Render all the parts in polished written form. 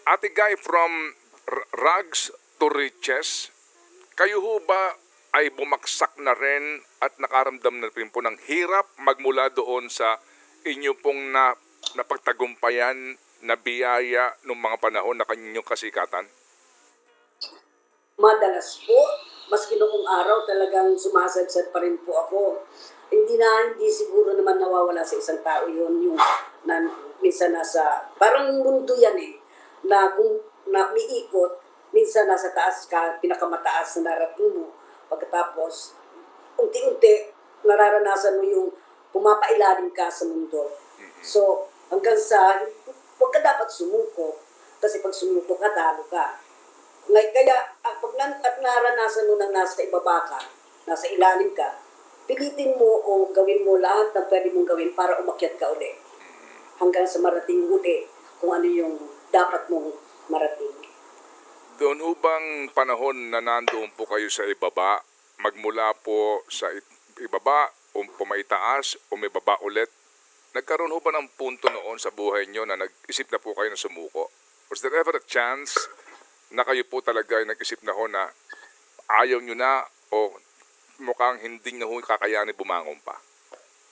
Ate Guy, from rags to riches, kayo ho ba ay bumagsak na rin at nakaramdam na rin po ng hirap magmula doon sa inyo pong napagtagumpayan na biyaya nung mga panahon na kanyang kasikatan? Madalas po, maski noong araw talagang sumasadsad pa rin po ako. Hindi siguro naman nawawala sa isang tao yun, yung na, minsan nasa, parang mundo yan eh, na kung na umiikot, minsan nasa taas ka, pinakamataas na narating mo, pagkatapos, unti-unti, nararanasan mo yung pumapailalim ka sa mundo. So, hanggang sa, huwag ka dapat sumuko, kasi pag sumuko ka, talo ka. Kaya, pag naranasan mo na nasa ibaba ka, nasa ilalim ka, pilitin mo o gawin mo lahat ng pwede mong gawin para umakyat ka uli. Hanggang sa marating uli kung ano yung dapat mong marating. Doon ho bang panahon na nandoon po kayo sa ibaba, magmula po sa ibaba, o pumaitaas, o may baba ulit, nagkaroon ho ba ng punto noon sa buhay nyo na nag-isip na po kayo na sumuko? Was there ever a chance na kayo po talaga ay nag-isip na ho na ayaw nyo na o mukhang hindi na ho kakayanin bumangon pa?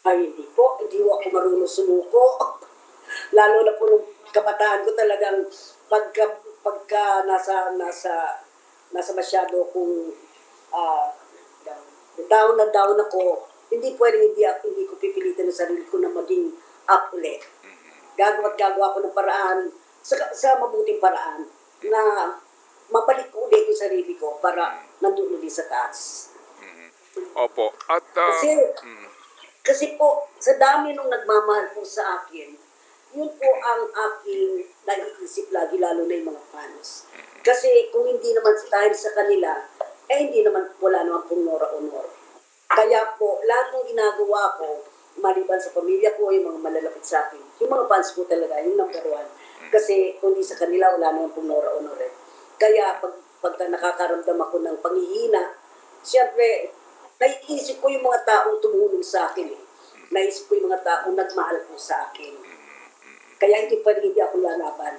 Ay, hindi po ako marunong sumuko. Lalo na po nung kabataan ko talagang pagka nasa masyado kung down ako, hindi pwedeng hindi ko pipilitin ang sarili ko na maging up ulit. Gagawa ko ng paraan, sa mabuting paraan, na mabalik ko ulit yung sarili ko para nandun ulit sa taas. Opo. At, Kasi po, sa dami nung nagmamahal po sa akin, yun po ang aking nag-iisip lagi, lalo na yung mga fans. Kasi kung hindi naman dahil sa kanila, hindi naman, wala naman pong nora-honor. Kaya po, lahat ng ginagawa ko, maliban sa pamilya ko, yung mga malalapit sa akin, yung mga fans ko talaga, yung number one. Kasi kung di sa kanila, wala naman pong nora-honor. Kaya pagka nakakaramdam ako ng panghihina, siyempre, naiisip ko yung mga taong tumulong sa akin eh. Naisip ko yung mga taong nagmahal po sa akin. Kaya hindi ako lalaban.